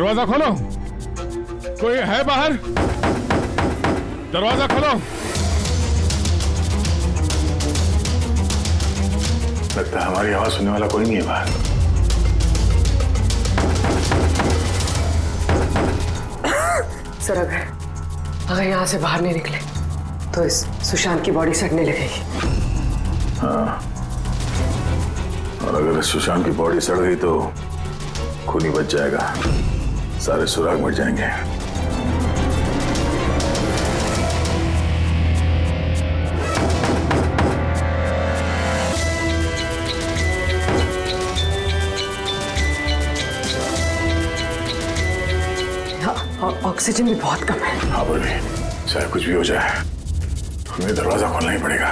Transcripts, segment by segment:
दरवाजा खोलो, कोई है बाहर? दरवाजा खोलो। लगता है हमारी आवाज सुनने वाला कोई नहीं है बाहर। सर अगर यहाँ से बाहर नहीं निकले तो इस सुशांत की बॉडी सड़ने लगेगी। हाँ, और अगर सुशांत की बॉडी सड़ गई तो खून ही बच जाएगा, सारे सुराग मिट जाएंगे। ऑक्सीजन भी बहुत कम है। हाँ बोली, चाहे कुछ भी हो जाए हमें दरवाजा खोलना ही पड़ेगा।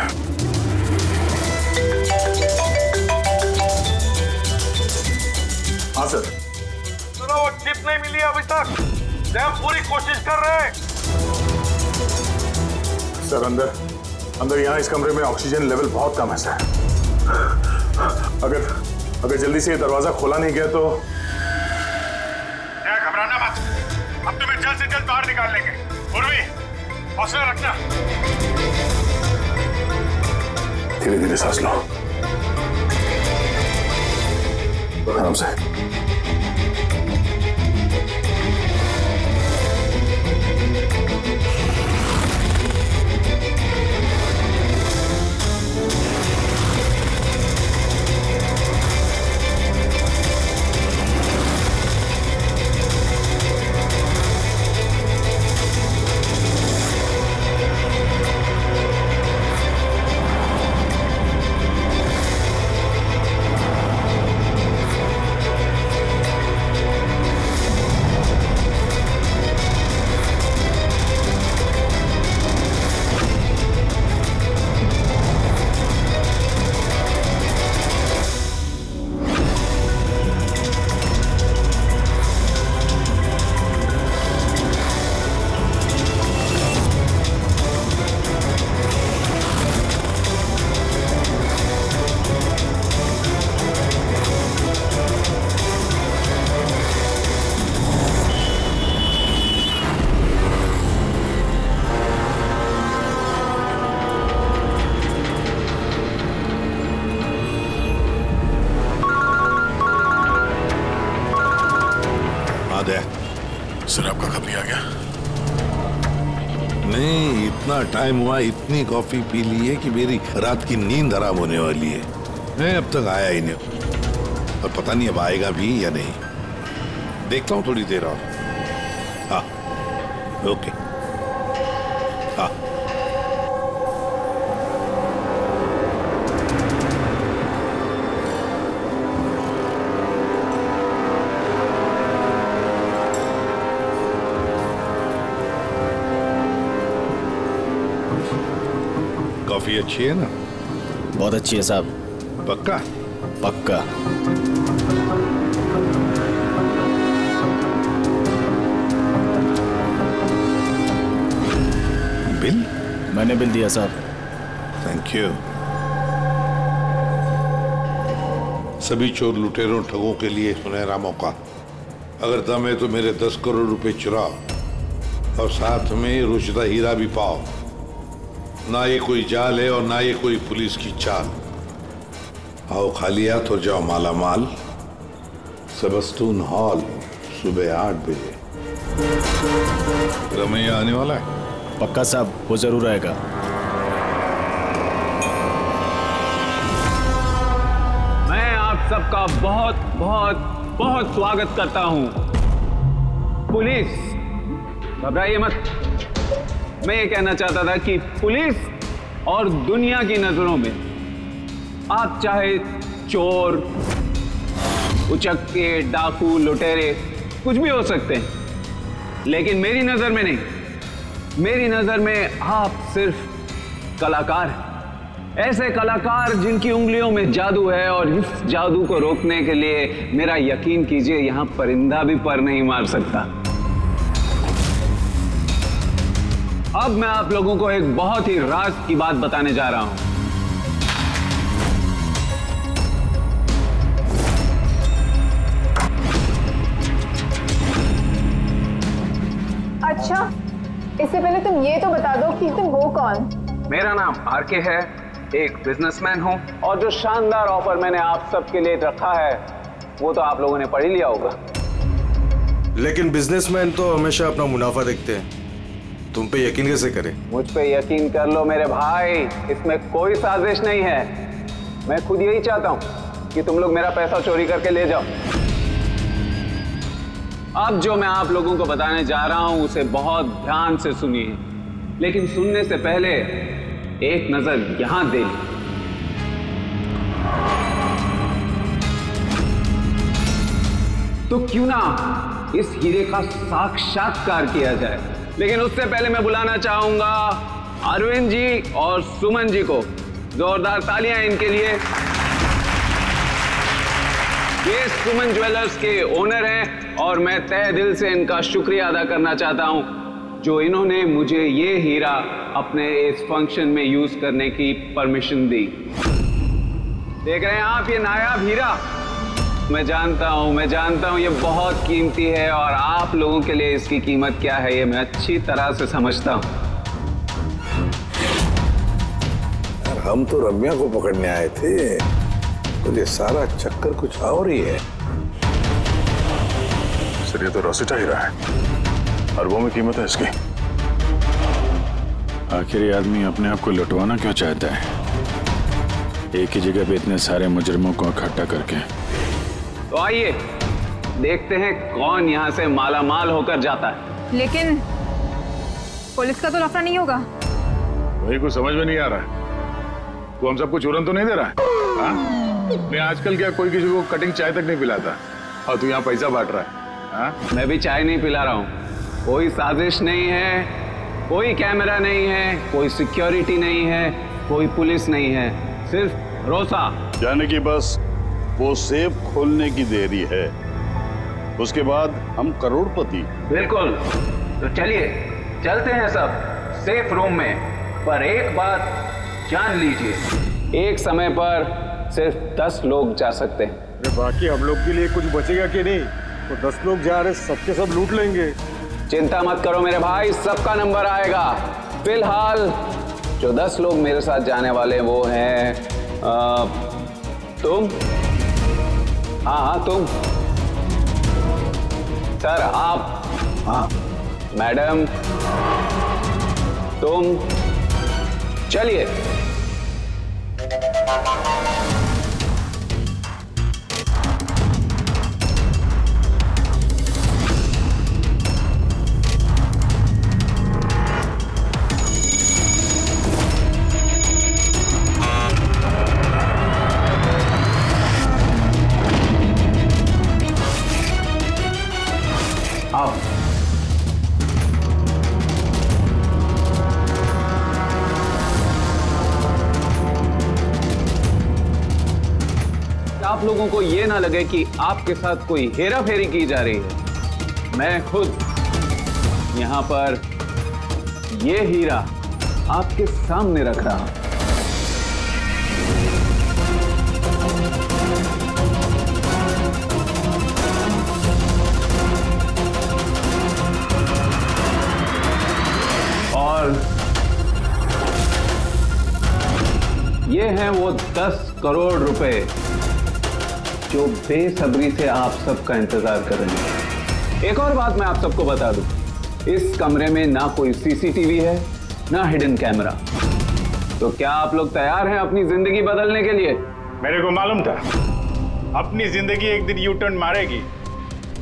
हाँ सर। सुनो, वो चिप नहीं मिली अभी तक, हम पूरी कोशिश कर रहे हैं। सर अंदर यहाँ इस कमरे में ऑक्सीजन लेवल बहुत कम है सर। अगर जल्दी से ये दरवाजा खोला नहीं गया तो। घबराना मत, हम तुम्हें जल्द से जल्द बाहर निकाल लेंगे। उर्वी, हौसला रखना। धीरे धीरे सांस लो, आराम से। सर आपका कब नहीं आ गया? नहीं, इतना टाइम हुआ, इतनी कॉफी पी ली है कि मेरी रात की नींद हराम होने वाली है। मैं अब तक आया ही नहीं, और पता नहीं अब आएगा भी या नहीं। देखता हूँ थोड़ी देर और। हाँ, ओके। हाँ, कॉफी अच्छी है ना? बहुत अच्छी है साहब। पक्का? पक्का। बिल? मैंने बिल दिया साहब। Thank you. सभी चोर लुटेरों ठगों के लिए सुनहरा मौका। अगर दम है तो मेरे 10 करोड़ रुपए चुराओ और साथ में रुशदा हीरा भी पाओ। ना ये कोई जाल है और ना ये कोई पुलिस की चाल। आओ खाली हाथ और जाओ माला माल। सेबस्टून हॉल सुबह 8 बजे। रमैया आने वाला है? पक्का साहब, वो जरूर आएगा। मैं आप सबका बहुत बहुत बहुत स्वागत करता हूं। पुलिस, घबराइए मत। मैं ये कहना चाहता था कि पुलिस और दुनिया की नजरों में आप चाहे चोर, उचक्के, डाकू, लुटेरे कुछ भी हो सकते हैं, लेकिन मेरी नजर में नहीं। मेरी नजर में आप सिर्फ कलाकार हैं। ऐसे कलाकार जिनकी उंगलियों में जादू है, और इस जादू को रोकने के लिए मेरा यकीन कीजिए, यहां परिंदा भी पर नहीं मार सकता। अब मैं आप लोगों को एक बहुत ही राज की बात बताने जा रहा हूं। लेकिन वो कौन? मेरा नाम आरके है, एक बिजनेसमैन हूँ, और जो शानदार ऑफर मैंने आप सबके लिए रखा है वो तो आप लोगों ने पढ़ ही लिया होगा। लेकिन बिजनेसमैन तो हमेशा अपना मुनाफा देखते हैं, तुम पे यकीन कैसे करें? मुझ पे यकीन कर लो मेरे भाई, इसमें कोई साजिश नहीं है। मैं खुद यही चाहता हूँ कि तुम लोग मेरा पैसा चोरी करके ले जाओ। अब जो मैं आप लोगों को बताने जा रहा हूं उसे बहुत ध्यान से सुनिए, लेकिन सुनने से पहले एक नजर यहां दे ली। तो क्यों ना इस हीरे का साक्षात्कार किया जाए। लेकिन उससे पहले मैं बुलाना चाहूंगा अरविंद जी और सुमन जी को। जोरदार तालियां इनके लिए। ये सुमन ज्वेलर्स के ओनर हैं और मैं तहे दिल से इनका शुक्रिया अदा करना चाहता हूं जो इन्होंने मुझे ये हीरा अपने इस फंक्शन में यूज करने की परमिशन दी। देख रहे हैं आप ये नायाब हीरा? मैं जानता हूं ये बहुत कीमती है और आप लोगों के लिए इसकी कीमत क्या है ये मैं अच्छी तरह से समझता हूं। हम तो रम्या को पकड़ने आए थे, तो ये सारा चक्कर कुछ और ही है। सर ये तो रोसिटा हीरा है, अरबों में कीमत है इसकी। आखिर ये आदमी अपने आप को लुटवाना क्यों चाहता है, एक ही जगह पे इतने सारे मुजरिमों को इकट्ठा करके? तो आइए देखते हैं कौन यहां से माला माल होकर जाता है। लेकिन पुलिस का तो लफड़ा नहीं होगा? वही कुछ समझ में नहीं आ रहा है। तू हम सबको चूरन तो नहीं दे रहा है? हाँ? मैं आजकल क्या कोई किसी को कटिंग चाय तक नहीं पिलाता और तू यहाँ पैसा बांट रहा है? हाँ? मैं भी चाय नहीं पिला रहा हूँ। कोई साजिश नहीं है, कोई कैमरा नहीं है, कोई सिक्योरिटी नहीं है, कोई पुलिस नहीं है, सिर्फ भरोसा। जाने की बस वो सेफ खोलने की देरी है, उसके बाद हम करोड़पति। बिल्कुल, तो चलिए चलते हैं सब सेफ रूम में। पर एक बात जान लीजिए, एक समय पर सिर्फ 10 लोग जा सकते हैं। बाकी हम लोग के लिए कुछ बचेगा कि नहीं? तो 10 लोग जा रहे, सबके सब लूट लेंगे। चिंता मत करो मेरे भाई, सबका नंबर आएगा। फिलहाल जो 10 लोग मेरे साथ जाने वाले वो हैं तुम। हाँ तुम सर, आप। हाँ मैडम, तुम। चलिए आओ। आप लोगों को ये ना लगे कि आपके साथ कोई हेरा फेरी की जा रही है। मैं खुद यहां पर ये हीरा आपके सामने रख रहा हूं। और ये हैं वो 10 करोड़ रुपए जो बेसब्री से आप सबका इंतजार कर रहे हैं। एक और बात मैं आप सबको बता दूं, इस कमरे में ना कोई सीसीटीवी है ना हिडन कैमरा। तो क्या आप लोग तैयार हैं अपनी जिंदगी बदलने के लिए? मेरे को मालूम था अपनी जिंदगी एक दिन यू टर्न मारेगी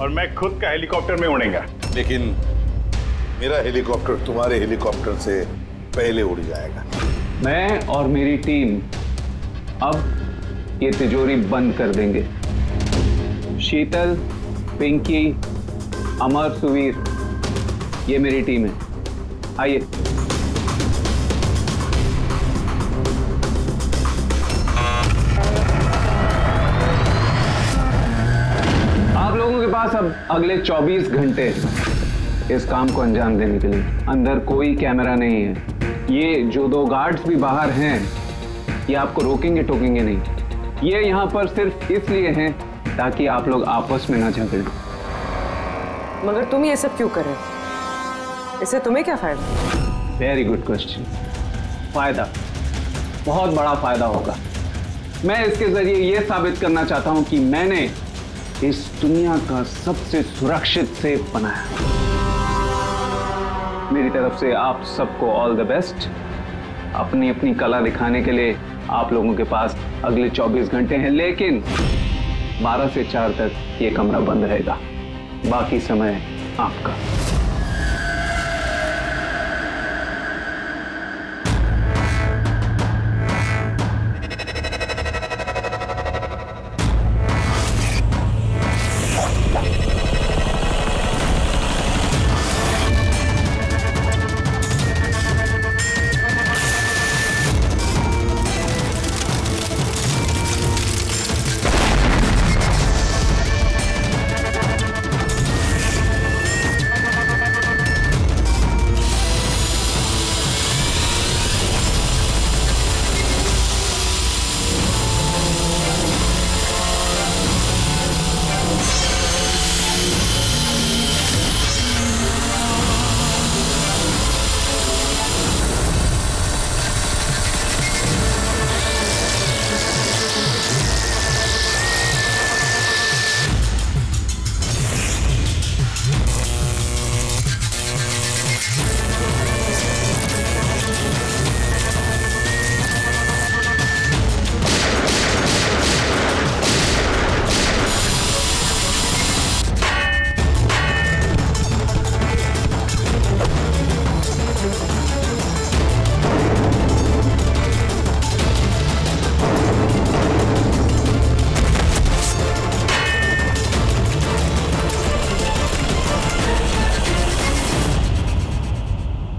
और मैं खुद का हेलीकॉप्टर में उड़ेगा। लेकिन मेरा हेलीकॉप्टर तुम्हारे हेलीकॉप्टर से पहले उड़ जाएगा। मैं और मेरी टीम अब ये तिजोरी बंद कर देंगे। शीतल, पिंकी, अमर, सुवीर, ये मेरी टीम है। आइए। आप लोगों के पास अब अगले 24 घंटे इस काम को अंजाम देने के लिए। अंदर कोई कैमरा नहीं है। ये जो 2 गार्ड्स भी बाहर हैं ये आपको रोकेंगे टोकेंगे नहीं। ये यहाँ पर सिर्फ इसलिए हैं ताकि आप लोग आपस में ना झगड़ें। मगर तुम ये सब क्यों कर रहे हो? इससे तुम्हें क्या फायदा? Very good question. फायदा, बहुत बड़ा फायदा होगा। मैं इसके जरिए यह साबित करना चाहता हूं कि मैंने इस दुनिया का सबसे सुरक्षित सेफ बनाया। मेरी तरफ से आप सबको ऑल द बेस्ट। अपनी अपनी कला दिखाने के लिए आप लोगों के पास अगले 24 घंटे हैं, लेकिन 12 से 4 तक ये कमरा बंद रहेगा। बाकी समय आपका।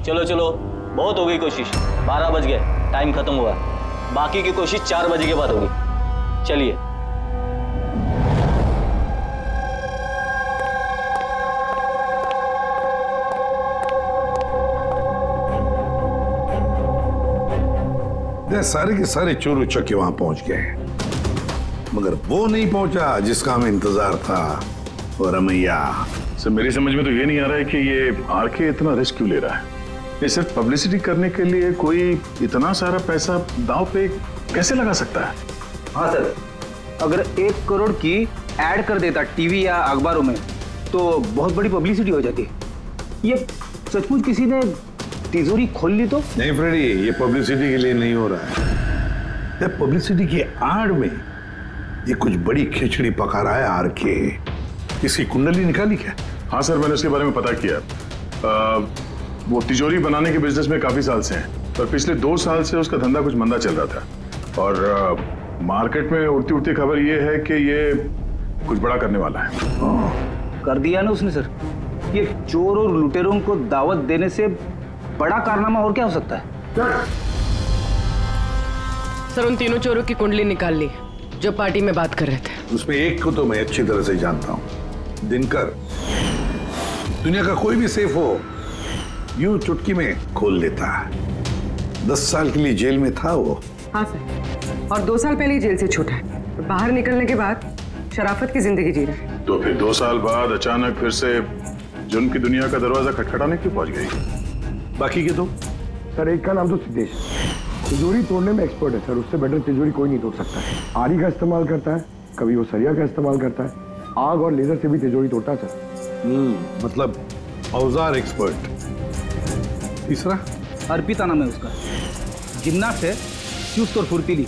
चलो चलो, बहुत हो गई कोशिश। 12 बज गए, टाइम खत्म हुआ। बाकी की कोशिश 4 बजे के बाद होगी। चलिए। सारे के सारे चोर उचक्के वहां पहुंच गए, मगर वो नहीं पहुंचा जिसका हमें इंतजार था। और रमैया, सर मेरी समझ में तो ये नहीं आ रहा है कि ये आरके इतना रिस्क क्यों ले रहा है। ये सिर्फ पब्लिसिटी करने के लिए कोई इतना सारा पैसा दांव पे कैसे लगा सकता है? हाँ सर, अगर 1 करोड़ की ऐड कर देता टीवी या अखबारों में तो बहुत बड़ी पब्लिसिटी हो जाती। ये सचमुच किसी ने तिजोरी खोल ली तो? नहीं फ्रेडी, ये पब्लिसिटी के लिए नहीं हो रहा है। ये पब्लिसिटी की आड़ में ये कुछ बड़ी खिचड़ी पका रहा है आरके। इसकी कुंडली निकाली क्या? हाँ सर, मैंने उसके बारे में पता किया। वो तिजोरी बनाने के बिजनेस में काफी साल से है, पर पिछले 2 साल से उसका धंधा कुछ मंदा चल रहा था। और मार्केट में उड़ती उड़ती खबर ये है कि ये कुछ बड़ा करने वाला है। कर दिया ना उसने सर। ये चोर और लुटेरों को दावत देने से बड़ा कारनामा और क्या हो सकता है? सर उन तीनों चोरों की कुंडली निकाल ली जो पार्टी में बात कर रहे थे। उसमें एक को तो मैं अच्छी तरह से जानता हूं, दिनकर। दुनिया का कोई भी सेफ हो यूं चुटकी में खोल लेता है। 10 साल के लिए जेल में था वो। हाँ सर, और 2 साल पहले ही जेल से छूटा है। बाहर निकलने के बाद शराफत की जिंदगी जी रहा है। तो फिर 2 साल बाद अचानक फिर से जुर्म की दुनिया का दरवाजा खटखटाने क्यों पहुंच गई? बाकी के दो? सर एक का नाम तो सिद्धेश, तिजोरी तोड़ने में एक्सपर्ट है सर। उससे बेटर तिजोरी कोई नहीं तोड़ सकता है। आरी का इस्तेमाल करता है, कभी वो सरिया का इस्तेमाल करता है, आग और लेजर से भी तिजोरी तोड़ता है सर। मतलब औजार एक्सपर्ट। तीसरा? अर्पिता नाम है उसका। जिम्नास्ट है, चुस्त और फुर्तीली,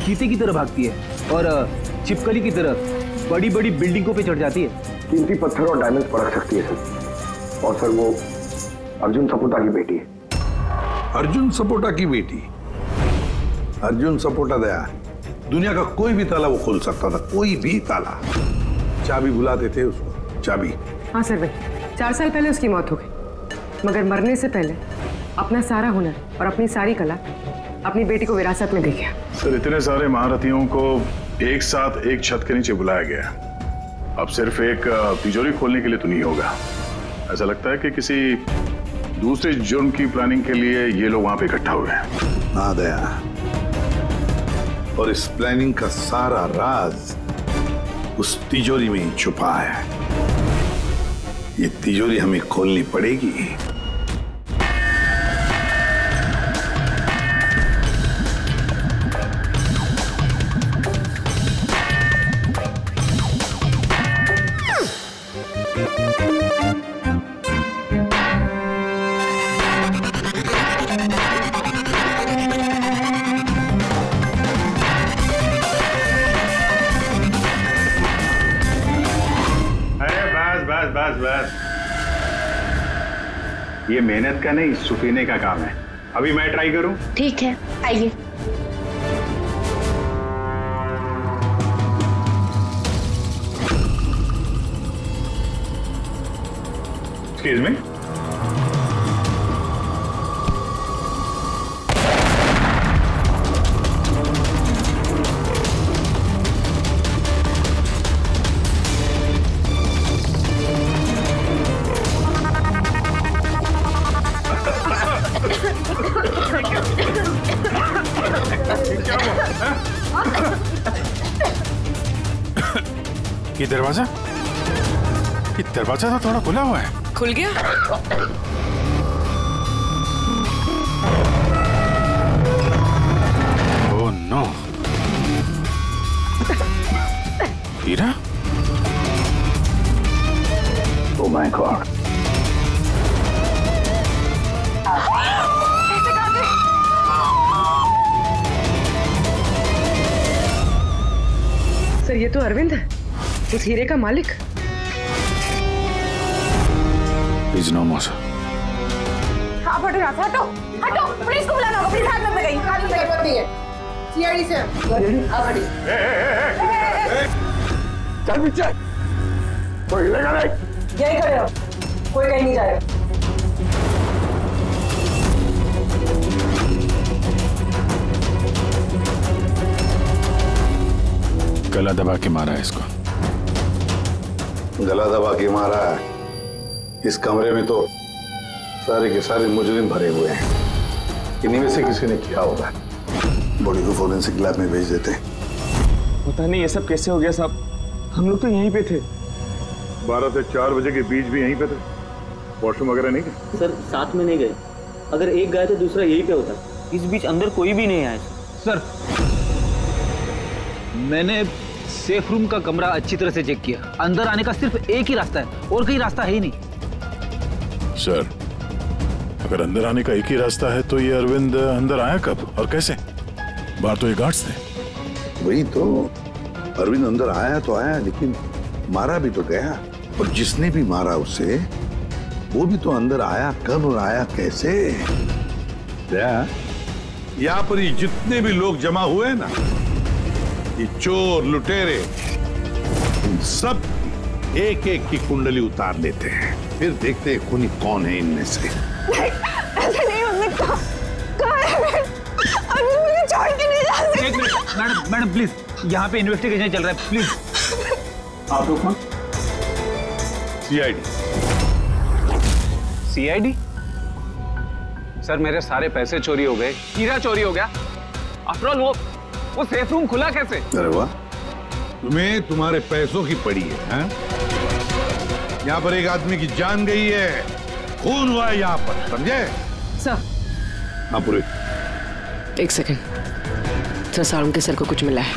चीते की तरह भागती है और छिपकली की तरह बड़ी बड़ी बिल्डिंगों पे चढ़ जाती है। कीमती पत्थर और डायमंड्स परख सकती है सर। और सर वो अर्जुन सपोटा की बेटी है। अर्जुन सपोटा की बेटी? अर्जुन सपोटा दया दुनिया का कोई भी ताला वो खोल सकता था, कोई भी ताला। चाबी बुलाते थे उसको, चाबी। हाँ सर भाई, 4 साल पहले उसकी मौत हो गई, मगर मरने से पहले अपना सारा हुनर और अपनी सारी कला अपनी बेटी को विरासत में दे गया। सर इतने सारे महारथियों को एक साथ एक छत के नीचे बुलाया गया, अब सिर्फ एक तिजोरी खोलने के लिए तो नहीं होगा। ऐसा लगता है कि किसी दूसरे जुर्म की प्लानिंग के लिए ये लोग वहां पे इकट्ठा हुए हैं। हाँ दया, और इस प्लानिंग का सारा राज उस तिजोरी में ही छुपा है। ये तिजोरी हमें खोलनी पड़ेगी। बस बस, ये मेहनत का नहीं सुफीने का काम है। अभी मैं ट्राई करूं? ठीक है, आइए। Excuse me. ये दरवाजा तो थोड़ा खुला हुआ है। खुल गया? ओह नो, हीरा? Oh my god. सर ये तो अरविंद है, उस हीरे का मालिक। Please no more. आप हटो यहाँ से, हटो हटो, पुलिस को बुलाना होगा। प्लीज हाथ मत लगाइए, हाथ मत लगाइए। सीआईडी से आप हटिए। चल पीछे, कोई हिलेगा नहीं। यही खड़े रहो, कोई कहीं नहीं जाएगा। गला दबा के मारा है इसको। गला दबा के मारा है। इस कमरे में तो सारे के सारे मुजरिम भरे हुए हैं। इन्हीं में से किसी ने किया होगा। बॉडी को फोरेंसिक लैब में भेज देते हैं। पता नहीं ये सब कैसे हो गया साहब, हम लोग तो यहीं पे थे। 12 से 4 बजे के बीच भी यहीं पे थे। वॉशरूम वगैरह नहीं गए? सर साथ में नहीं गए। अगर एक गया तो दूसरा यहीं पे होता। इस बीच अंदर कोई भी नहीं आया। सर मैंने सेफ रूम का कमरा अच्छी तरह से चेक किया। अंदर आने का सिर्फ एक ही रास्ता है और कहीं रास्ता है ही नहीं। सर अगर अंदर आने का एक ही रास्ता है तो ये अरविंद अंदर आया कब और कैसे? बाहर तो ये गार्ड्स थे। वही तो, अरविंद अंदर आया तो आया, लेकिन मारा भी तो गया। और जिसने भी मारा उसे, वो भी तो अंदर आया कब और आया कैसे? यहाँ पर ये जितने भी लोग जमा हुए हैं ना, ये चोर लुटेरे, इन सब एक एक की कुंडली उतार लेते हैं, फिर देखते हैं खूनी कौन है इनमें से। ऐसा नहीं हो सकता। कहाँ है मैं? अभी मुझे छोड़ के नहीं जा सकते। एक मिनट मैडम प्लीज, यहाँ पे इन्वेस्टिगेशन चल रहा है, प्लीज। आप लोग कौन? सीआईडी। सीआईडी? सर मेरे सारे पैसे चोरी हो गए, हीरा चोरी हो गया। आफ्टर ऑल वो सेफ रूम खुला कैसे? अरे वाह, तुम्हें तुम्हारे पैसों की पड़ी है? यहाँ पर एक आदमी की जान गई है, खून हुआ है यहाँ पर, समझे? सर। हाँ पूरे। एक सेकंड सर, सारुण के सर को कुछ मिला है।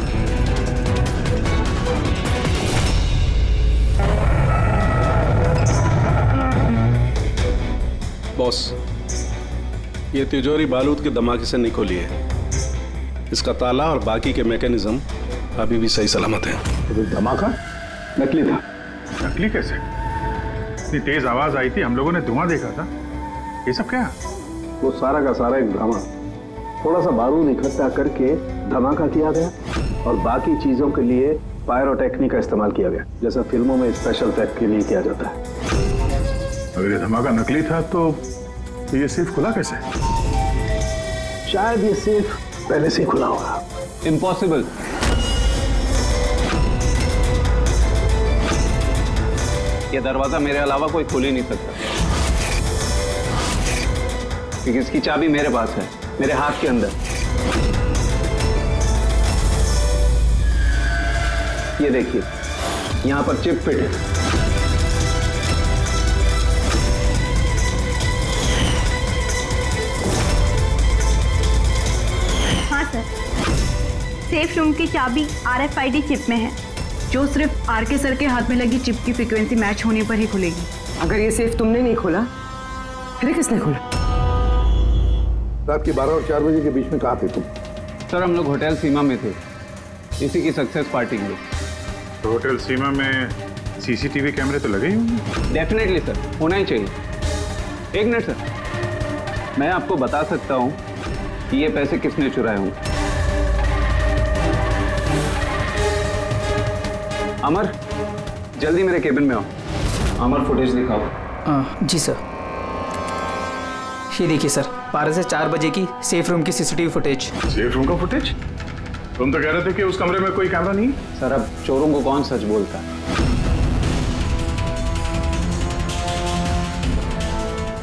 बॉस, ये तिजोरी बारूद के धमाके से नहीं खुली है। इसका ताला और बाकी के मैकेनिज्म अभी भी सही सलामत है। तो धमाका नकली था। नकली कैसे? इतनी तेज आवाज आई थी, हम लोगों ने धुआं देखा था। ये सब क्या? वो सारा का सारा एक ड्रामा। थोड़ा सा बारूद इकट्ठा करके धमाका किया गया और बाकी चीजों के लिए पायरोटेक्निक का इस्तेमाल किया गया, जैसा फिल्मों में स्पेशल इफेक्ट के लिए किया जाता है। अगर ये धमाका नकली था तो ये सेफ खुला कैसे? शायद ये सेफ पहले से खुला होगा। इम्पॉसिबल। ये दरवाजा मेरे अलावा कोई खोल ही नहीं सकता, क्योंकि इसकी चाबी मेरे पास है, मेरे हाथ के अंदर। ये देखिए, यहां पर चिप फिट है। हाँ सर, सेफ रूम की चाबी RFID चिप में है, जो सिर्फ आरके सर के हाथ में लगी चिप की फ्रीक्वेंसी मैच होने पर ही खुलेगी। अगर ये सेफ तुमने नहीं खोला, फिर किसने खोला? रात के 12 और 4 बजे के बीच में कहाँ थे तुम? सर हम लोग होटल सीमा में थे, इसी की सक्सेस पार्टी के लिए। तो होटल सीमा में सीसीटीवी कैमरे तो लगे ही होंगे। डेफिनेटली सर, होना ही चाहिए। एक मिनट सर, मैं आपको बता सकता हूँ कि ये पैसे किसने चुराए होंगे। अमर, जल्दी मेरे केबिन में आओ। अमर, फुटेज दिखाओ। जी सर। ये देखिए सर, 12 से 4 बजे की सेफ रूम की सीसीटीवी फुटेज। सेफ रूम का फुटेज? तुम तो कह रहे थे कि उस कमरे में कोई कैमरा नहीं। सर, अब चोरों को कौन सच बोलता है?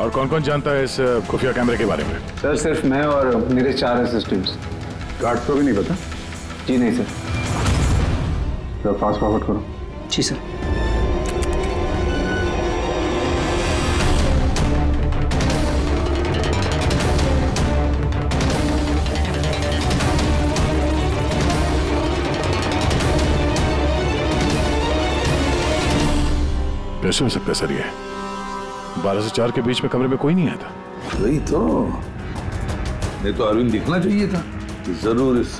और कौन कौन जानता है इस खुफिया कैमरे के बारे में? सर, सिर्फ मैं और मेरे 4 असिस्टेंट्स। गार्ड को भी नहीं पता? जी नहीं सर। तो फास्ट फॉरवर्ड करो। जी सर। कैसे हो सकता है सर? ये 12 से 4 के बीच में कमरे में कोई नहीं आया था। वही तो, नहीं तो अरविंद दिखना चाहिए था। जरूर इस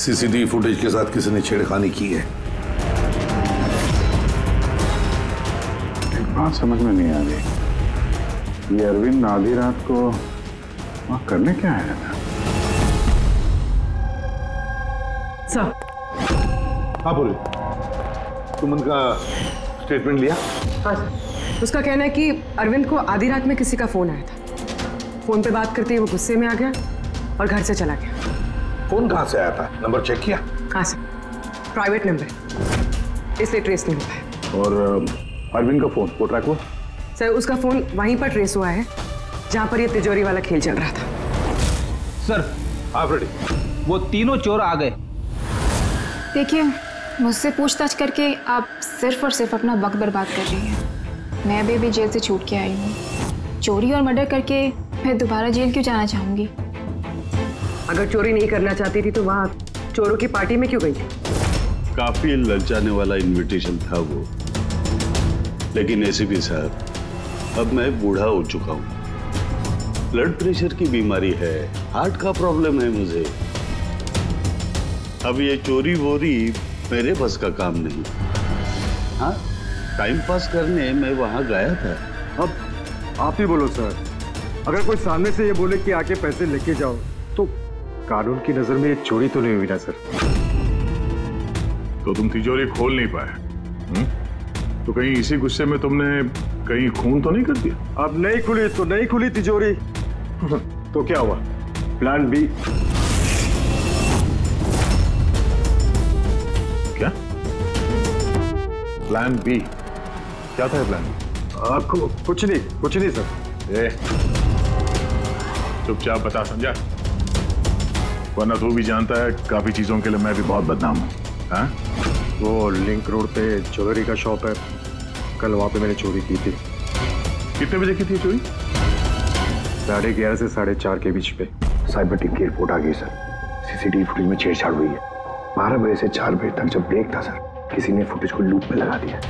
सीसीटीवी फुटेज के साथ किसी ने छेड़खानी की है। एक बात समझ में नहीं आ रही, ये अरविंद आधी रात को वहां करने क्या आया था? सर। हाँ बोले, तुम उनका स्टेटमेंट लिया? हाँ सर। उसका कहना है कि अरविंद को आधी रात में किसी का फोन आया था। फोन पे बात करते ही वो गुस्से में आ गया और घर से चला गया। फोन कहाँ से आया था? नंबर चेक किया? हाँ सर, प्राइवेट नंबर, इसलिए ट्रेस नहीं हो पाया। और अरविंद का फोन वो ट्रैक हुआ? सर, उसका फोन वहीं पर ट्रेस हुआ है जहां पर ये तिजोरी वाला खेल चल रहा था। सर, आप रेडी? वो तीनों चोर आ गए। देखिए, मुझसे पूछताछ करके आप सिर्फ और सिर्फ अपना वक्त बर्बाद कर रही हैं। मैं अभी जेल से छूट के आई हूँ। चोरी और मर्डर करके मैं दोबारा जेल क्यों जाना चाहूंगी? अगर चोरी नहीं करना चाहती थी तो वहाँ चोरों की पार्टी में क्यों गई थी? काफी ललचाने वाला इनविटेशन था वो, लेकिन एसीपी साहब, अब मैं बूढ़ा हो चुका हूँ। ब्लड प्रेशर की बीमारी है, हार्ट का प्रॉब्लम है मुझे। अब ये चोरी वोरी मेरे बस का काम नहीं। हाँ, टाइम पास करने मैं वहां गया था। अब आप ही बोलो सर, अगर कोई सामने से ये बोले कि आके पैसे लेके जाओ तो कानून की नजर में ये चोरी तो नहीं हुई ना सर? तो तुम तिजोरी खोल नहीं पाए? तो कहीं इसी गुस्से में तुमने कहीं खून तो नहीं कर दिया? अब नहीं खुली तो नहीं खुली तिजोरी। तो क्या हुआ? Plan B. क्या प्लान बी? क्या था प्लान? आपको कुछ नहीं सर। चुपचाप बता, समझा? वरना तू भी जानता है काफी चीजों के लिए मैं भी बहुत बदनाम हूँ। हाँ? वो लिंक रोड पे ज्वेलरी का शॉप है, कल वहां पे मैंने चोरी की थी। कितने बजे की थी चोरी? 11:30 से 4:30 के बीच पे। साइबर टीम की रिपोर्ट आ गई सर। सीसीटीवी फुटेज में छेड़छाड़ हुई है। 12 बजे से 4 बजे तक जब ब्रेक था सर, किसी ने फुटेज को लूप में लगा दिया।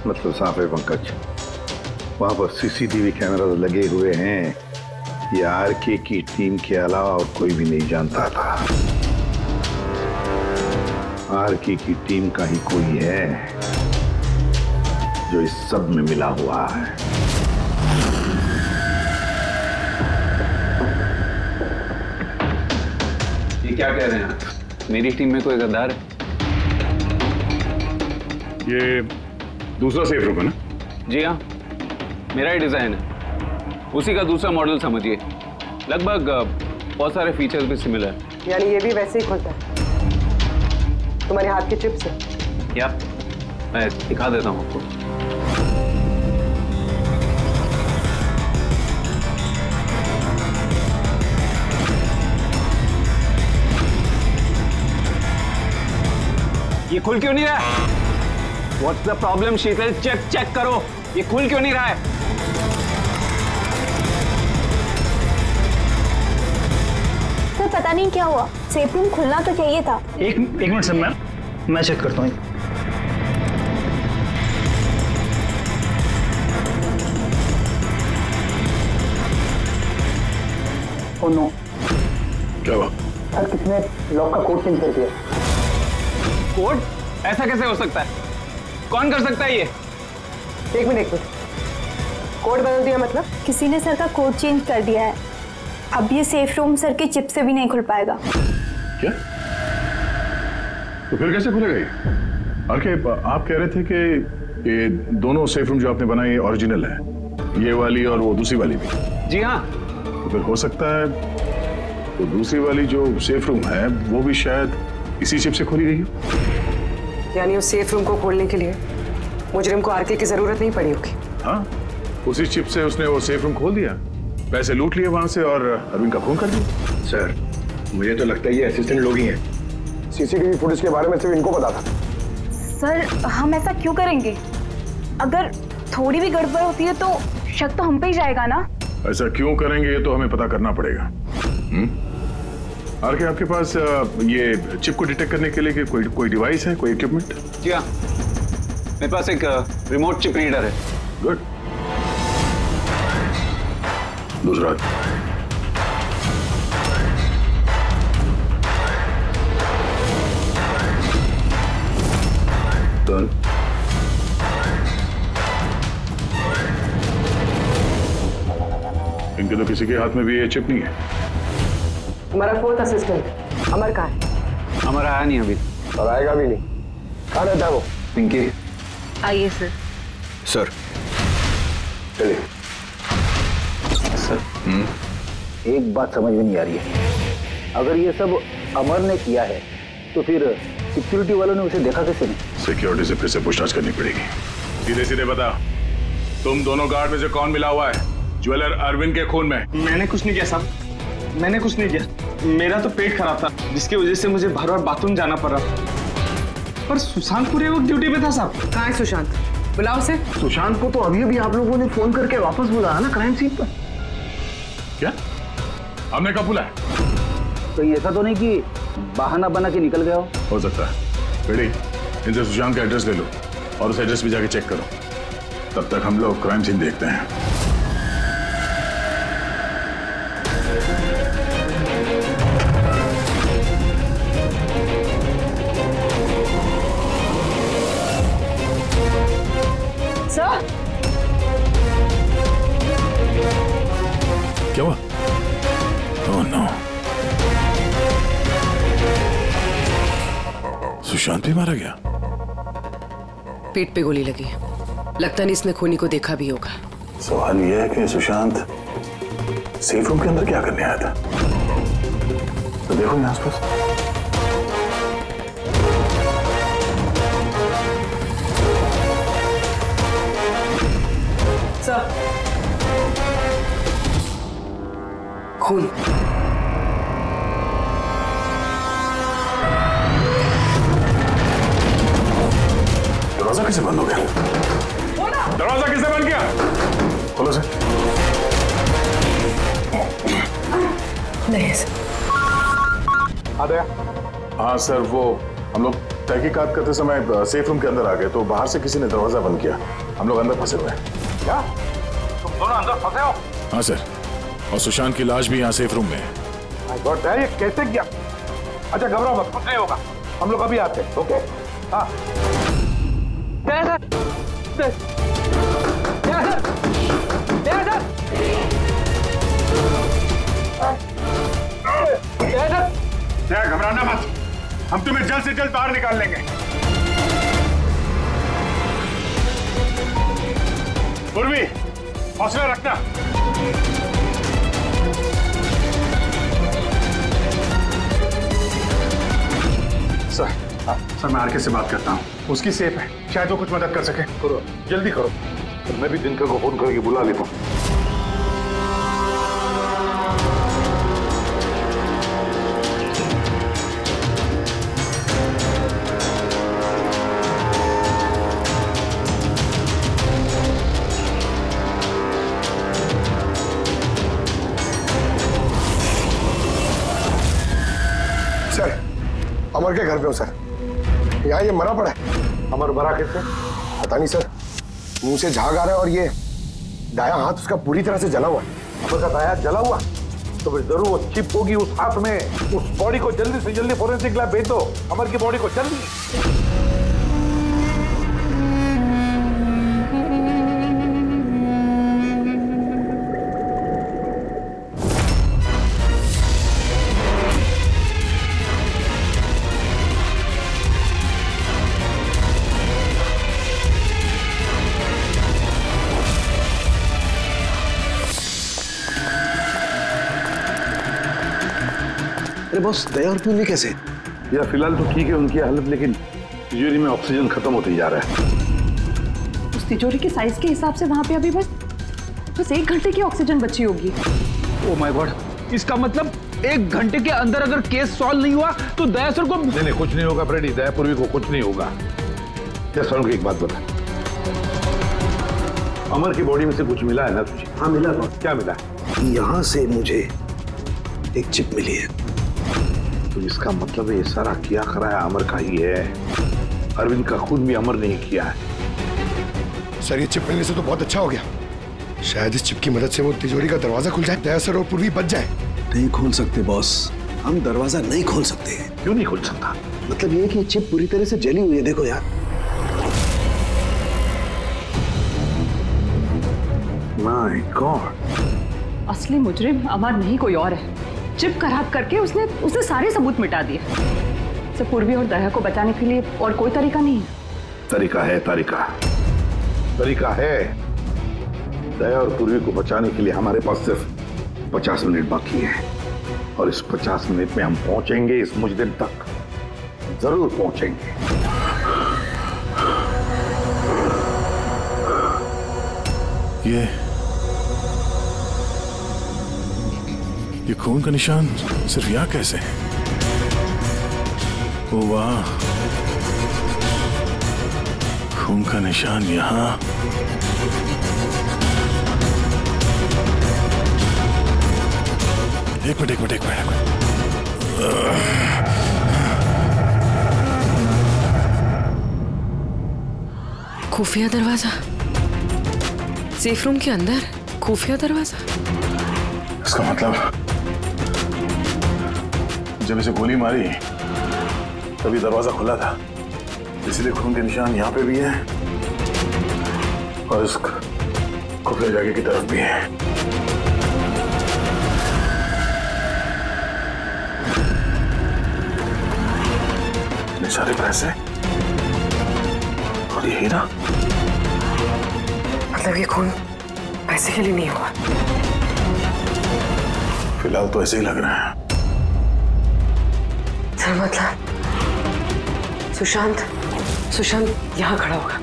मतलब साफ है पंकज, वहां पर सीसीटीवी कैमरा लगे हुए हैं। ये आरके की टीम के अलावा और कोई भी नहीं जानता था। आरके की टीम का ही कोई है जो इस सब में मिला हुआ है। ये क्या कह रहे हैं आप? मेरी टीम में कोई गद्दार है? ये दूसरा सेफ रूम है ना? जी हाँ, मेरा ही डिजाइन है, उसी का दूसरा मॉडल समझिए। लगभग बहुत सारे फीचर्स भी सिमिलर है। यानी ये भी वैसे ही खुलता है तुम्हारे हाथ के चिप से? या मैं दिखा देता हूँ आपको। ये खुल क्यों नहीं रहा है? What's the problem, Sheetal? Check करो, ये खुल क्यों नहीं रहा है? सर, पता नहीं क्या हुआ, सेफ रूम खुलना तो चाहिए था। एक मिनट सर, मैं चेक करता हूँ। ओ नो, क्या हुआ? सर किसने लॉक का कोड चेंज कर दिया? कोड? ऐसा कैसे हो सकता है? कौन कर सकता है ये? एक मिनट कोड बदल दिया मतलब? किसी ने सर का कोड चेंज कर दिया है। अब ये सेफ रूम सर की चिप से भी नहीं खुल पाएगा। क्या? तो फिर कैसे खुलेगा ये? आप कह रहे थे कि ये दोनों सेफ रूम जो आपने बनाए ओरिजिनल है, ये वाली और वो दूसरी वाली भी? जी हाँ। तो फिर हो सकता है तो दूसरी वाली जो सेफ रूम है वो भी शायद इसी चिप से खोली गई हो। यानी उस सेफ रूम को खोलने के लिए मुजरिम को आरके की जरूरत नहीं पड़ी होगी। हाँ, उसी चिप से उसने वो सेफ रूम खोल दिया, पैसे लूट लिए वहां से और अरविंद का खून कर दिया। सर, मुझे तो लगता है ये असिस्टेंट लोग ही हैं। सीसीटीवी फुटेज के बारे में सिर्फ इनको पता था। सर, हम ऐसा क्यों करेंगे? अगर थोड़ी भी गड़बड़ होती है तो शक तो हम पे ही जाएगा ना। ऐसा क्यों करेंगे ये तो हमें पता करना पड़ेगा। आरके, आपके पास ये चिप को डिटेक्ट करने के लिए कोई डिवाइस है, कोई इक्विपमेंट? जी हाँ, मेरे पास एक रिमोट चिप रीडर है। गुड। दूसरा डन। इनके तो किसी के हाथ में भी ये चिप नहीं है। हमारा फोर्थ असिस्टेंट अमर कहाँ है? अमर आया नहीं अभी और आएगा भी नहीं। कहाँ रहता है वो? पिंकी। आइए सर। सर चलिए। सर, एक बात समझ में नहीं आ रही है। अगर ये सब अमर ने किया है तो फिर सिक्योरिटी वालों ने उसे देखा कैसे नहीं? सिक्योरिटी से फिर से पूछताछ करनी पड़ेगी। सीधे सीधे बता, तुम दोनों गार्ड में से कौन मिला हुआ है ज्वेलर अरविंद के खून में? मैंने कुछ नहीं किया साहब, मैंने कुछ नहीं किया। मेरा तो पेट खराब था जिसकी वजह से मुझे बार बार बाथरूम जाना पड़ रहा था। पर सुशांत पूरे वक्त ड्यूटी पे था साहब। कहाँ है सुशांत? बुलाओ से। सुशांत को तो अभी अभी आप लोगों ने फोन करके वापस बुलाया ना क्राइम सीन पर। क्या? हमने कब बुलाया? तो ऐसा तो नहीं कि बहाना बना के निकल गया हो सकता है। बेटी, इनसे सुशांत का एड्रेस ले लो और उस एड्रेस पे जाके चेक करो। तब तक हम लोग क्राइम सीन देखते हैं। क्या हुआ? ओह नो, सुशांत भी मारा गया। पेट पे गोली लगी है, लगता नहीं इसने खूनी को देखा भी होगा। सवाल यह है कि सुशांत सेफ रूम के अंदर क्या करने आया था? तो देखो यहाँ आसपास। सर, खून। दरवाजा कैसे बंद हो गया? दरवाजा किसने बंद किया? खोलो से। नहीं सर। आ गया? हाँ सर, वो हम लोग तहकीकात करते समय सेफ रूम के अंदर आ गए तो बाहर से किसी ने दरवाजा बंद किया। हम लोग अंदर फंसे हुए हैं। क्या? तुम दोनों अंदर फंसे हो? हाँ सर, और सुशांत की लाश भी यहाँ सेफ रूम में है। ये कैसे किया? अच्छा घबराओ मत, कुछ नहीं होगा, हम लोग अभी आते हैं। ओके? हाँ। घबराना मत, हम तुम्हें जल्द से जल्द बाहर निकाल लेंगे। पूर्वी, हौसला रखना। सर, मैं आरके से बात करता हूँ, उसकी सेफ है, शायद वो कुछ मदद कर सके। करो, जल्दी करो। तो मैं भी दिनकर को फोन करके बुला लेता हूँ। अमर के घर पे हो सर। यहाँ ये मरा पड़ा है। अमर मरा कैसे? पता नहीं सर, मुंह से झाग आ रहा है और ये दायां हाथ उसका पूरी तरह से जला हुआ है। अमर का दायां जला हुआ तो फिर जरूर वो चिप होगी उस हाथ में। उस बॉडी को जल्दी से जल्दी फोरेंसिक लैब भेज दो। अमर की बॉडी को जल्दी। बॉस, दया और पूर्वी कैसे? यार फिलहाल तो ठीक है उनकी हालत, लेकिन तिजोरी में ऑक्सीजन खत्म होते जा रहा है। उस तिजोरी के साइज के हिसाब से वहां पे अभी बस 1 घंटे की ऑक्सीजन बची होगी। ओ माय गॉड, इसका मतलब 1 घंटे के अंदर अगर केस सॉल्व नहीं हुआ तो दया सर को नहीं कुछ नहीं होगा फ्रेडी, दया पूर्वी को कुछ नहीं होगा। क्या सर एक बात बता, अमर की बॉडी में से कुछ मिला है ना तुझे? हाँ मिला। क्या मिला? यहाँ से मुझे एक चिप मिली है। तो इसका मतलब ये सारा किया कराया अमर का ही है। अरविंद का खुद भी अमर नहीं किया है। सर ये चिप मिलने से तो बहुत अच्छा हो गया। शायद इस चिप की मदद से वो तिजोरी का दरवाजा खुल जाए, दया सर और पूर्वी बच जाए। नहीं खोल सकते बॉस, हम दरवाजा नहीं खोल सकते। क्यों नहीं खोल सकता? मतलब ये कि चिप पूरी तरह से जली हुई है, देखो यार। माय गॉड, असली मुजरिम अमर नहीं कोई और है। चिप खराब करके उसने सारे सबूत मिटा दिए। सिर्फ पूर्वी और दया को बचाने के लिए और कोई तरीका नहीं है। तरीका है, तरीका है। दया और पूर्वी को बचाने के लिए हमारे पास सिर्फ 50 मिनट बाकी है, और इस 50 मिनट में हम पहुंचेंगे इस मुजरिम तक, जरूर पहुंचेंगे। ये खून का निशान सिर्फ यहाँ कैसे? ओ वाह, खून का निशान यहाँ। एक मिनट। खुफिया दरवाजा, सेफ रूम के अंदर खुफिया दरवाजा। इसका मतलब जब इसे गोली मारी तभी दरवाजा खुला था, इसलिए खून के निशान यहाँ पे भी है और इस खुफिया जगह की तरफ भी है। इतने सारे पैसे और ये हीरा, मतलब ये खून पैसे के लिए नहीं हुआ। फिलहाल तो ऐसे ही लग रहा है। सर मतलब सुशांत यहाँ खड़ा होगा,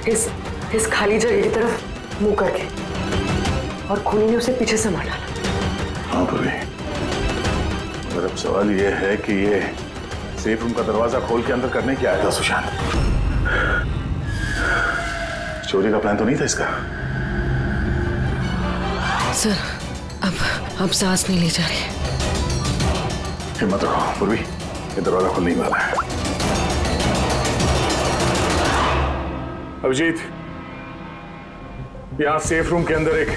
इस खाली जगह की तरफ मुंह करके, और खूनी ने उसे पीछे से मार डाला। हाँ पूर्वी, मगर अब सवाल ये है कि ये सेफ रूम का दरवाजा खोल के अंदर करने क्या आया था सुशांत? चोरी का प्लान तो नहीं था इसका? सर अब सांस नहीं ली जा रही। हिम्मत रखो पूर्वी, ये दरवाजा खुलने वाला है। अभिजीत, यहाँ सेफ रूम के अंदर एक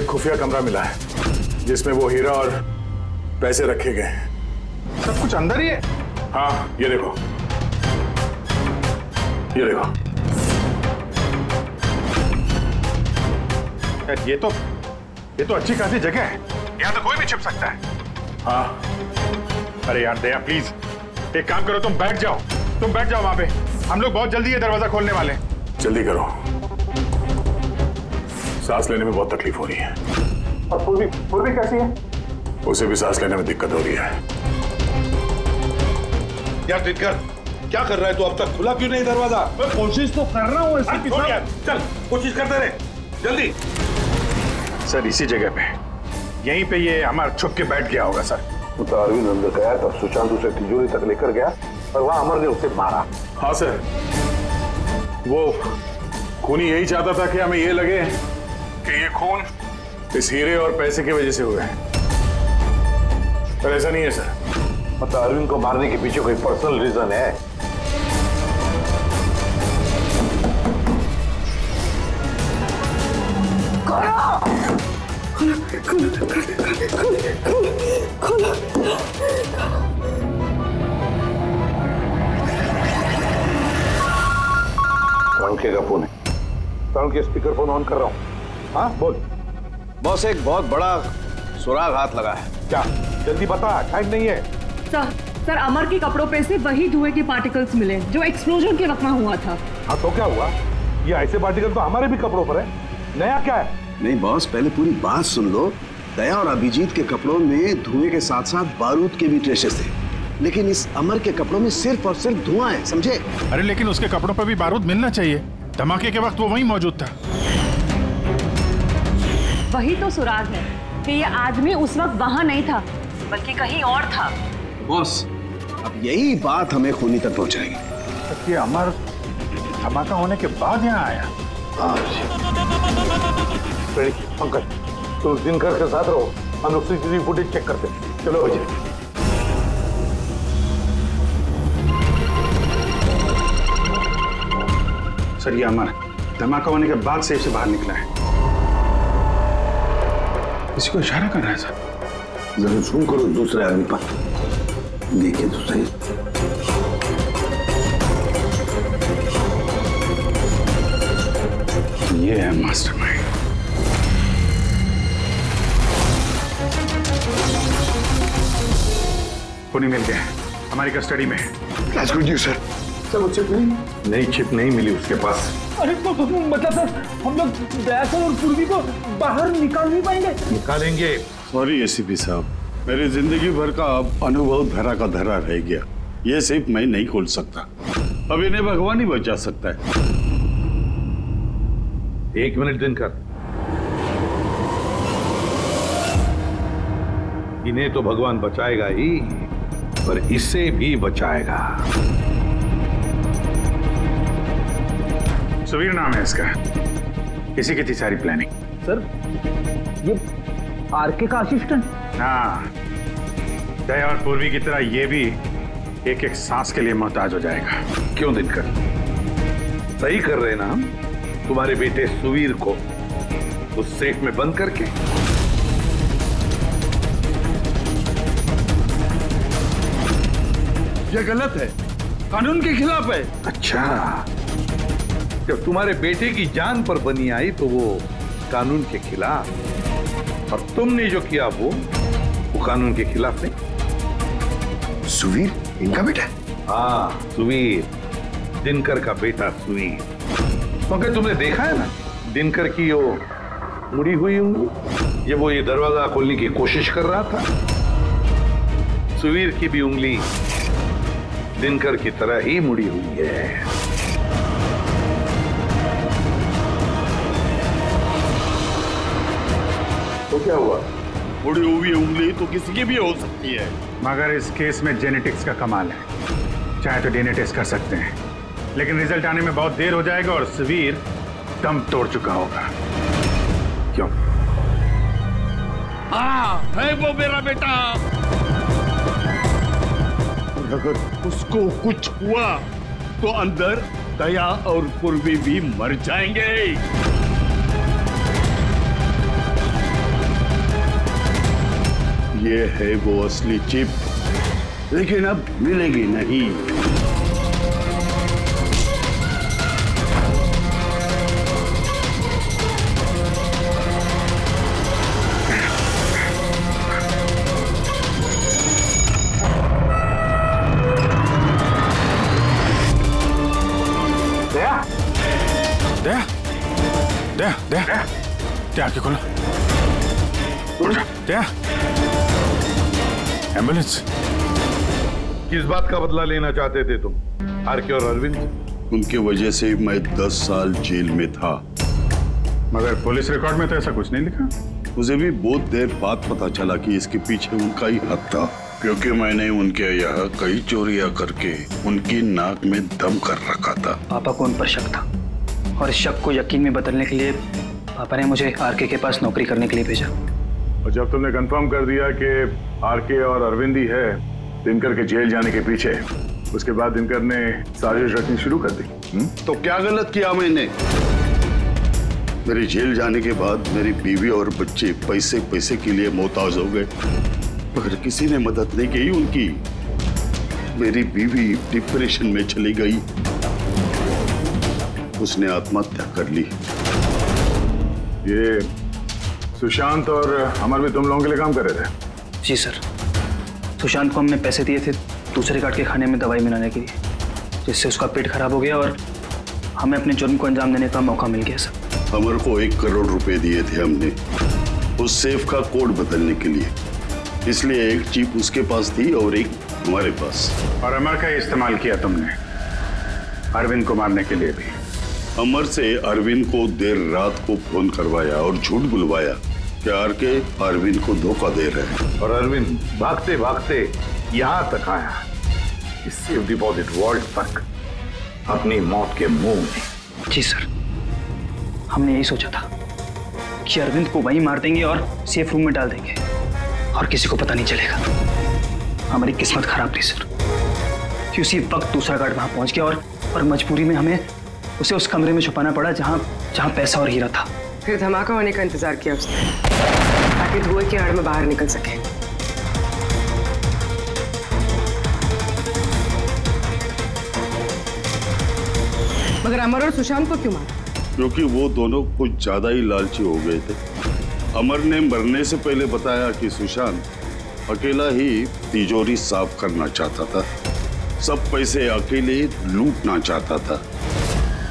खुफिया कमरा मिला है जिसमें वो हीरा और पैसे रखे गए। सब कुछ अंदर ही है? हाँ, ये देखो। ये तो अच्छी खासी जगह है, यहाँ तो कोई भी छिप सकता है। हाँ। अरे यार दया प्लीज एक काम करो, तुम बैठ जाओ वहां पे। हम लोग बहुत जल्दी ये दरवाजा खोलने वाले हैं। जल्दी करो, सांस लेने में बहुत तकलीफ हो रही है। और पूर्वी कैसी है? उसे भी सांस लेने में दिक्कत हो रही है। यार टिटकर, क्या कर रहा है तू? अब तक खुला क्यों नहीं दरवाजा? मैं कोशिश तो कर रहा हूँ। चल कोशिश करते रहे, जल्दी। सर इसी जगह पे, यहीं पे ये अमर छुप के बैठ गया होगा सर। तो अरविंद अंदर गया तब सुशांत उसे तिजोरी तक लेकर गया और वहां अमर ने उसे मारा। हाँ सर, वो खूनी यही चाहता था कि हमें ये लगे कि ये खून इस हीरे और पैसे की वजह से हुआ है, पर ऐसा नहीं है सर। मतलब अरविंद को मारने के पीछे कोई पर्सनल रीजन है? तरुण का फोन है, तरुण के स्पीकर फोन ऑन कर रहा हूँ। हाँ बोल। बॉस एक बहुत बड़ा सुराग हाथ लगा है। क्या? जल्दी बता, टाइम नहीं है। सर अमर के कपड़ों पे से वही धुएं के पार्टिकल्स मिले जो एक्सप्लोजन के वक्त में हुआ था। हाँ तो क्या हुआ? ये ऐसे पार्टिकल तो हमारे भी कपड़ों पर है, नया क्या है? नहीं बॉस, पहले पूरी बात सुन लो, दया और अभिजीत के कपड़ों में धुएं के साथ साथ बारूद के भी ट्रेसेस थे, लेकिन इस अमर के कपड़ों में सिर्फ और सिर्फ धुआं है, समझे? अरे लेकिन उसके कपड़ों पर भी बारूद मिलना चाहिए। धमाके के वक्त वो वहीं मौजूद था। वही तो सुराग है कि ये आदमी उस वक्त वहां नहीं था, बल्कि कहीं और था। बॉस, अब यही बात हमें खूनी तक पहुंचाएगी। ये अमर धमाका होने के बाद यहाँ आया। पंकज, तुम दिनकर के साथ रहो, हम लोग सीसीटीवी फुटेज चेक करते हैं। चलो भैया। सर, ये अमर धमाका होने के बाद सेफ से बाहर निकला है। किसी को इशारा कर रहा है सर। जरूर जूम करो दूसरे आदमी पर, देखिए तो सही। ये है मास्टरमाइंड। खूनी मिल गया, हमारी कस्टडी में है। That's good news, sir. Sir, वो चिप नई चिप नहीं मिली उसके पास। अरे मतलब सर, हम लोग दया सर और पूर्वी को बाहर निकाल नहीं पाएंगे? निकालेंगे। सॉरी एसीपी साहब, मेरी जिंदगी भर का अनुभव धरा का धरा रह गया। ये सिर्फ मैं नहीं खोल सकता, अब इन्हें भगवान ही बचा सकता है। 1 मिनट दिनकर, इन्हें तो भगवान बचाएगा ही, पर इसे भी बचाएगा। सुवीर नाम है इसका, इसी की थी सारी प्लानिंग। सर, ये आरके का असिस्टेंट? हाँ, दया और पूर्वी की तरह ये भी एक एक सांस के लिए मोहताज हो जाएगा। क्यों दिनकर, सही कर रहे ना हम? तुम्हारे बेटे सुवीर को उस सेफ में बंद करके। ये गलत है, कानून के खिलाफ है। अच्छा, जब तुम्हारे बेटे की जान पर बनी आई तो वो कानून के खिलाफ, और तुमने जो किया वो कानून के खिलाफ नहीं। सुवीर इनका बेटा? हाँ, सुवीर, दिनकर का बेटा सुवीर। मगर तुमने देखा है ना दिनकर की वो मुड़ी हुई उंगली, ये वो ये दरवाजा खोलने की कोशिश कर रहा था। सुवीर की भी उंगली दिनकर की तरह ही मुड़ी हुई है। तो क्या हुआ? मुड़ी हुई उंगली तो किसी की भी हो सकती है। मगर इस केस में जेनेटिक्स का कमाल है। चाहे तो डीएनए टेस्ट कर सकते हैं, लेकिन रिजल्ट आने में बहुत देर हो जाएगा और सुवीर दम तोड़ चुका होगा। क्यों? हाँ, है वो मेरा बेटा। अगर उसको कुछ हुआ तो अंदर दया और पूर्वी भी मर जाएंगे। ये है वो असली चिप, लेकिन अब मिलेगी नहीं। दया आंखें खोलो। दया, एम्बुलेंस। किस बात का बदला लेना चाहते थे तुम, आरके और अरविंद? उनकी वजह से मैं 10 साल जेल में था। मगर पुलिस रिकॉर्ड में तो ऐसा कुछ नहीं लिखा। मुझे भी बहुत देर बाद पता चला कि इसके पीछे उनका ही हाथ था, क्योंकि मैंने उनके यहाँ कई चोरियां करके उनकी नाक में दम कर रखा था। पापा को उन पर शक था, और इस शक को यकीन में बदलने के लिए पापा ने मुझे आरके के पास नौकरी करने के लिए भेजा। और जब तुमने कंफर्म कर दिया कि आरके और अरविंद ही है दिनकर के जेल जाने के पीछे, उसके बाद दिनकर ने साजिश रचनी शुरू कर दी। तो क्या गलत किया मैंने? मेरे जेल जाने के बाद मेरी बीवी और बच्चे पैसे पैसे के लिए मोहताज हो गए, मगर किसी ने मदद नहीं की उनकी। मेरी बीवी डिप्रेशन में चली गई, उसने आत्महत्या कर ली। ये सुशांत और अमर भी तुम लोगों के लिए काम कर रहे थे? जी सर, सुशांत को हमने पैसे दिए थे दूसरे गार्ड के खाने में दवाई मिलाने के लिए, जिससे उसका पेट खराब हो गया और हमें अपने जुर्म को अंजाम देने का मौका मिल गया सर। अमर को 1 करोड़ रुपए दिए थे हमने, उस सेफ का कोड बदलने के लिए। इसलिए एक चिप उसके पास थी और एक हमारे पास। और अमर का इस्तेमाल किया तुमने अरविंद को मारने के लिए भी। अमर से अरविंद को देर रात को फोन करवाया और झूठ बुलवाया कि आरके अरविंद को धोखा दे रहे हैं। और अरविंद भागते भागते यहां तक आया, इस सेफ डिपॉजिट वॉल्ट तक, अपनी मौत के मुंह में। जी सर, हमने यही सोचा था कि अरविंद को वहीं मार देंगे और सेफ रूम में डाल देंगे और किसी को पता नहीं चलेगा। हमारी किस्मत खराब थी सर कि उसी वक्त दूसरा गार्ड वहां पहुंच गया और मजबूरी में हमें उसे उस कमरे में छुपाना पड़ा जहां पैसा और हीरा था। फिर धमाका होने का इंतजार किया उसने ताकि धुएं की आड़ में बाहर निकल सके। मगर अमर और सुशांत को क्यों मारा? क्योंकि वो दोनों कुछ ज्यादा ही लालची हो गए थे। अमर ने मरने से पहले बताया कि सुशांत अकेला ही तिजोरी साफ करना चाहता था, सब पैसे अकेले लूटना चाहता था।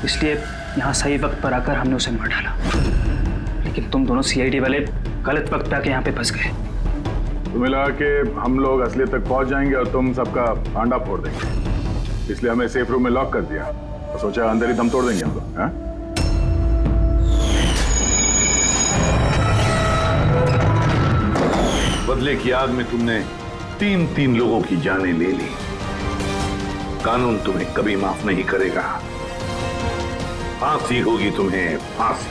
इसलिए यहाँ सही वक्त पर आकर हमने उसे मार डाला, लेकिन तुम दोनों सीआईडी वाले गलत वक्त पे आके यहाँ पे फंस गए। तुम्हें लगा कि हम लोग असलियत तक पहुंच जाएंगे और तुम सबका आंडा फोड़ देंगे, इसलिए हमें सेफ रूम में लॉक कर दिया और सोचा अंदर ही दम तोड़ देंगे हम लोग। बदले की आग में तुमने तीन लोगों की जानें ले ली। कानून तुम्हें कभी माफ नहीं करेगा, फांसी होगी तुम्हें, फांसी।